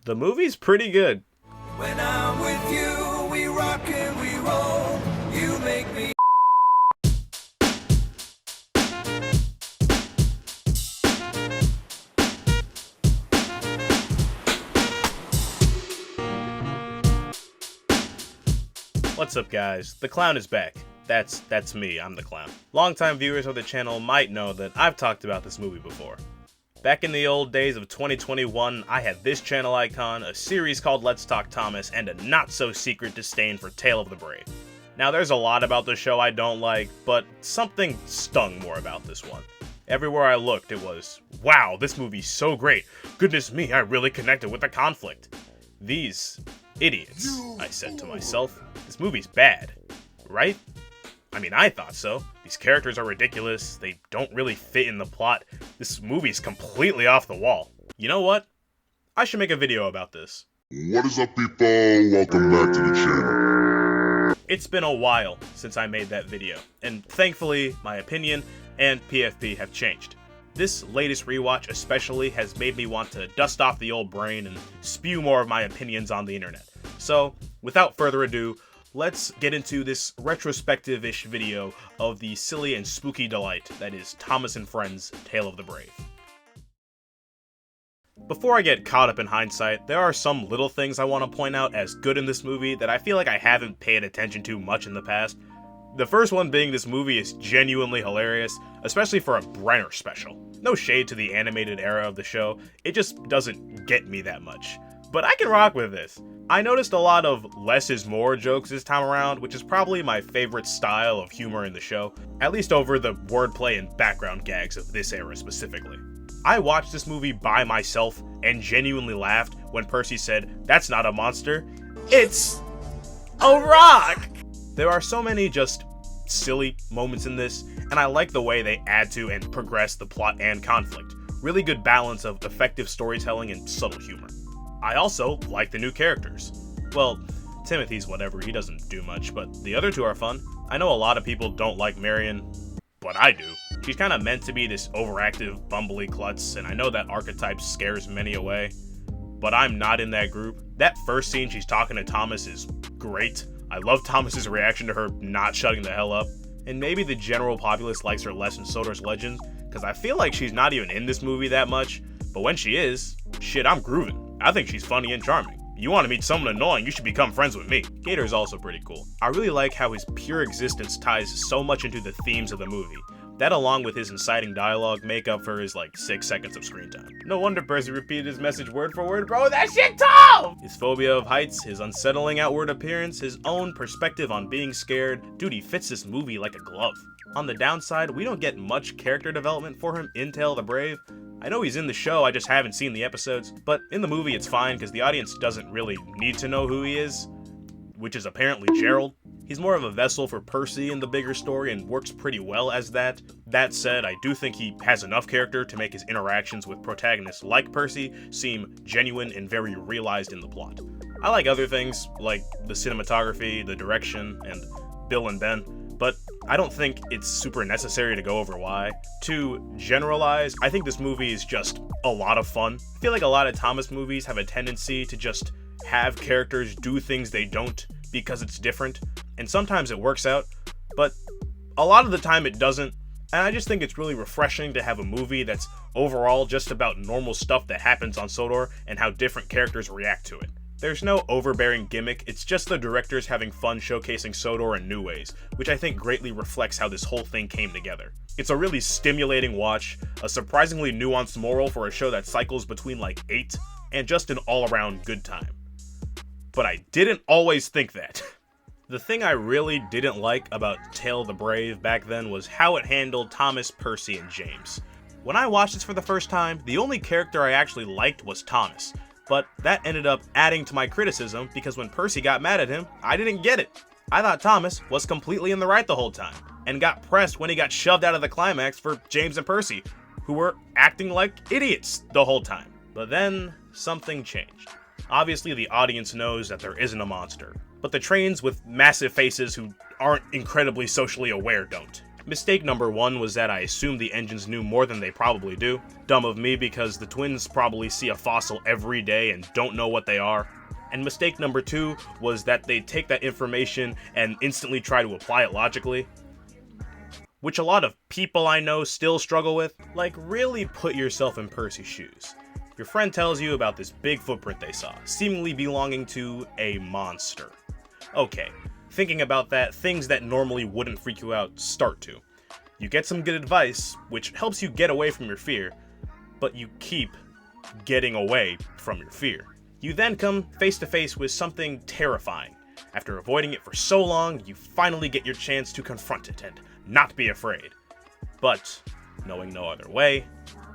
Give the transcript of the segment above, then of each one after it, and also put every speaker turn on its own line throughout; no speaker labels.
The movie's pretty good.
When I'm with you, we rock and we roll. You make me.
What's up, guys? The clown is back. That's me, I'm the clown. Longtime viewers of the channel might know that I've talked about this movie before. Back in the old days of 2021, I had this channel icon, a series called Let's Talk Thomas, and a not-so-secret disdain for Tale of the Brave. Now, there's a lot about the show I don't like, but something stung more about this one. Everywhere I looked, it was, wow, this movie's so great. Goodness me, I really connected with the conflict. These idiots, I said to myself. This movie's bad, right? I mean, I thought so. These characters are ridiculous, they don't really fit in the plot, this movie's completely off the wall. You know what? I should make a video about this.
What is up, people? Welcome back to the channel.
It's been a while since I made that video, and thankfully, my opinion and PFP have changed. This latest rewatch especially has made me want to dust off the old brain and spew more of my opinions on the internet. So, without further ado, let's get into this retrospective-ish video of the silly and spooky delight that is Thomas and Friends' Tale of the Brave. Before I get caught up in hindsight, there are some little things I want to point out as good in this movie that I feel like I haven't paid attention to much in the past. The first one being this movie is genuinely hilarious, especially for a Brenner special. No shade to the animated era of the show, it just doesn't get me that much. But I can rock with this. I noticed a lot of less is more jokes this time around, which is probably my favorite style of humor in the show, at least over the wordplay and background gags of this era specifically. I watched this movie by myself and genuinely laughed when Percy said, "That's not a monster, it's a rock!" There are so many just silly moments in this, and I like the way they add to and progress the plot and conflict. Really good balance of effective storytelling and subtle humor. I also like the new characters. Well, Timothy's whatever, he doesn't do much, but the other two are fun. I know a lot of people don't like Marion, but I do. She's kind of meant to be this overactive, bumbly klutz, and I know that archetype scares many away, but I'm not in that group. That first scene she's talking to Thomas is great. I love Thomas's reaction to her not shutting the hell up, and maybe the general populace likes her less in Soder's Legends, because I feel like she's not even in this movie that much, but when she is, shit, I'm grooving. I think she's funny and charming. You want to meet someone annoying, you should become friends with me. Gator's also pretty cool. I really like how his pure existence ties so much into the themes of the movie. That along with his inciting dialogue make up for his 6 seconds of screen time. No wonder Percy repeated his message word for word, bro, that shit tough! His phobia of heights, his unsettling outward appearance, his own perspective on being scared, dude, he fits this movie like a glove. On the downside, we don't get much character development for him in Tale of the Brave. I know he's in the show, I just haven't seen the episodes, but in the movie it's fine because the audience doesn't really need to know who he is, which is apparently Gerald. He's more of a vessel for Percy in the bigger story and works pretty well as that. That said, I do think he has enough character to make his interactions with protagonists like Percy seem genuine and very realized in the plot. I like other things, like the cinematography, the direction, and Bill and Ben, but I don't think it's super necessary to go over why. To generalize, I think this movie is just a lot of fun. I feel like a lot of Thomas movies have a tendency to just have characters do things they don't because it's different, and sometimes it works out, but a lot of the time it doesn't, and I just think it's really refreshing to have a movie that's overall just about normal stuff that happens on Sodor and how different characters react to it. There's no overbearing gimmick, it's just the directors having fun showcasing Sodor in new ways, which I think greatly reflects how this whole thing came together. It's a really stimulating watch, a surprisingly nuanced moral for a show that cycles between 8, and just an all-around good time. But I didn't always think that. The thing I really didn't like about Tale of the Brave back then was how it handled Thomas, Percy, and James. When I watched this for the first time, the only character I actually liked was Thomas, but that ended up adding to my criticism because when Percy got mad at him, I didn't get it. I thought Thomas was completely in the right the whole time, and got pressed when he got shoved out of the climax for James and Percy, who were acting like idiots the whole time. But then, something changed. Obviously, the audience knows that there isn't a monster, but the trains with massive faces who aren't incredibly socially aware don't. Mistake number 1 was that I assumed the engines knew more than they probably do. Dumb of me, because the twins probably see a fossil every day and don't know what they are. And mistake number 2 was that they take that information and instantly try to apply it logically, which a lot of people I know still struggle with. Like, really put yourself in Percy's shoes. Your friend tells you about this big footprint they saw, seemingly belonging to a monster. Okay, thinking about that, things that normally wouldn't freak you out start to. You get some good advice, which helps you get away from your fear, but you keep getting away from your fear. You then come face to face with something terrifying. After avoiding it for so long, you finally get your chance to confront it and not be afraid. But, knowing no other way,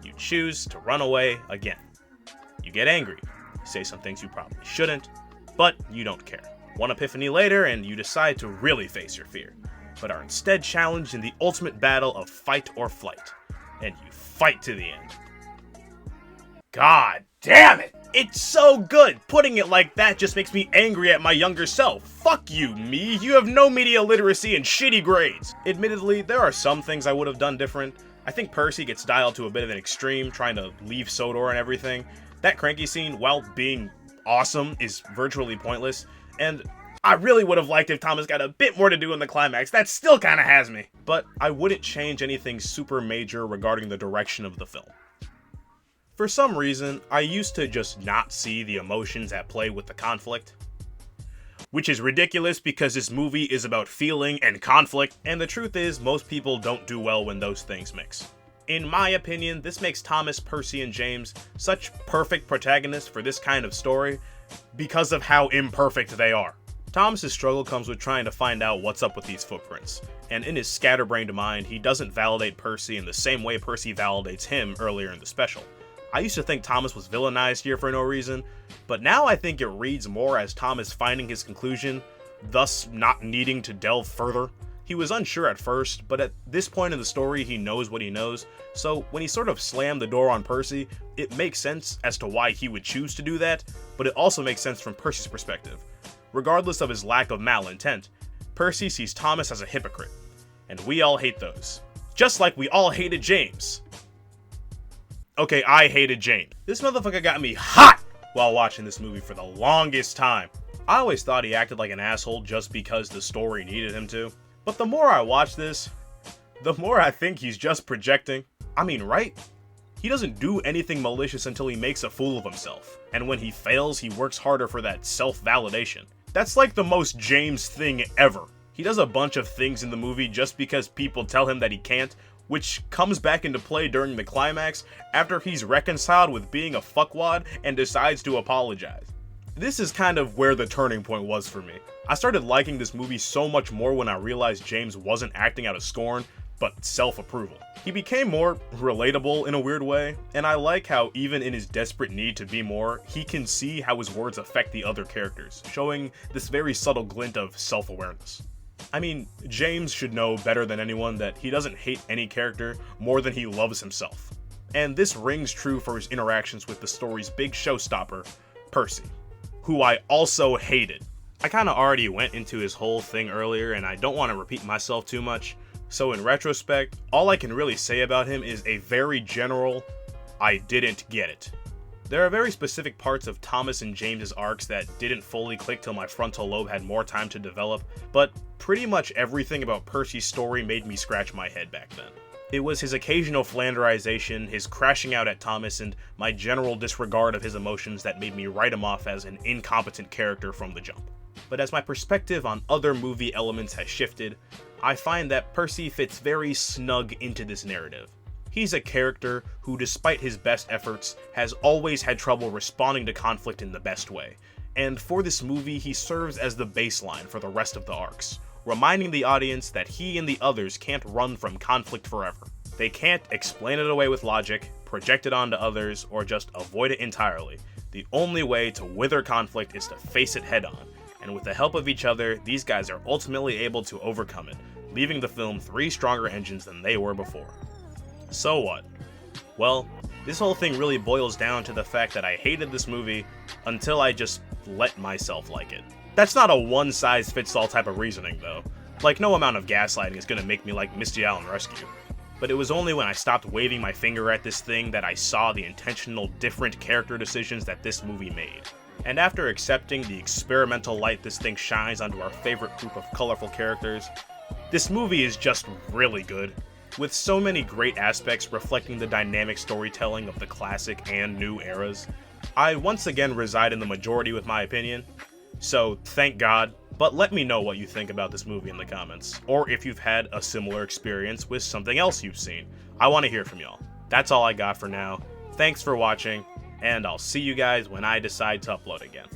you choose to run away again. You get angry, say some things you probably shouldn't, but you don't care. One epiphany later, and you decide to really face your fear, but are instead challenged in the ultimate battle of fight or flight, and you fight to the end. God damn it! It's so good! Putting it like that just makes me angry at my younger self. Fuck you, me! You have no media literacy and shitty grades! Admittedly, there are some things I would have done different. I think Percy gets dialed to a bit of an extreme, trying to leave Sodor and everything. That cranky scene, while being awesome, is virtually pointless, and I really would have liked if Thomas got a bit more to do in the climax. That still kinda has me. But I wouldn't change anything super major regarding the direction of the film. For some reason, I used to just not see the emotions at play with the conflict. Which is ridiculous because this movie is about feeling and conflict, and the truth is, most people don't do well when those things mix. In my opinion, this makes Thomas, Percy, and James such perfect protagonists for this kind of story because of how imperfect they are. Thomas's struggle comes with trying to find out what's up with these footprints, and in his scatterbrained mind, he doesn't validate Percy in the same way Percy validates him earlier in the special. I used to think Thomas was villainized here for no reason, but now I think it reads more as Thomas finding his conclusion, thus not needing to delve further. He was unsure at first, but at this point in the story he knows what he knows, so when he sort of slammed the door on Percy, it makes sense as to why he would choose to do that, but it also makes sense from Percy's perspective. Regardless of his lack of malintent, Percy sees Thomas as a hypocrite, and we all hate those. Just like we all hated James. Okay, I hated James. This motherfucker got me hot while watching this movie for the longest time. I always thought he acted like an asshole just because the story needed him to. But the more I watch this, the more I think he's just projecting. I mean, right? He doesn't do anything malicious until he makes a fool of himself. And when he fails, he works harder for that self-validation. That's like the most James thing ever. He does a bunch of things in the movie just because people tell him that he can't, which comes back into play during the climax after he's reconciled with being a fuckwad and decides to apologize. This is kind of where the turning point was for me. I started liking this movie so much more when I realized James wasn't acting out of scorn, but self-approval. He became more relatable in a weird way, and I like how even in his desperate need to be more, he can see how his words affect the other characters, showing this very subtle glint of self-awareness. I mean, James should know better than anyone that he doesn't hate any character more than he loves himself. And this rings true for his interactions with the story's big showstopper, Percy, who I also hated. I kinda already went into his whole thing earlier and I don't want to repeat myself too much, so in retrospect, all I can really say about him is a very general, I didn't get it. There are very specific parts of Thomas and James's arcs that didn't fully click till my frontal lobe had more time to develop, but pretty much everything about Percy's story made me scratch my head back then. It was his occasional flanderization, his crashing out at Thomas, and my general disregard of his emotions that made me write him off as an incompetent character from the jump. But as my perspective on other movie elements has shifted, I find that Percy fits very snug into this narrative. He's a character who, despite his best efforts, has always had trouble responding to conflict in the best way, and for this movie he serves as the baseline for the rest of the arcs, reminding the audience that he and the others can't run from conflict forever. They can't explain it away with logic, project it onto others, or just avoid it entirely. The only way to wither conflict is to face it head on, and with the help of each other, these guys are ultimately able to overcome it, leaving the film 3 stronger engines than they were before. So what? Well, this whole thing really boils down to the fact that I hated this movie until I just let myself like it. That's not a one-size-fits-all type of reasoning, though. Like, no amount of gaslighting is gonna make me like Misty Allen Rescue. But it was only when I stopped waving my finger at this thing that I saw the intentional different character decisions that this movie made. And after accepting the experimental light this thing shines onto our favorite group of colorful characters, this movie is just really good, with so many great aspects reflecting the dynamic storytelling of the classic and new eras. I once again reside in the majority with my opinion, so thank God, but let me know what you think about this movie in the comments, or if you've had a similar experience with something else you've seen. I want to hear from y'all. That's all I got for now. Thanks for watching, and I'll see you guys when I decide to upload again.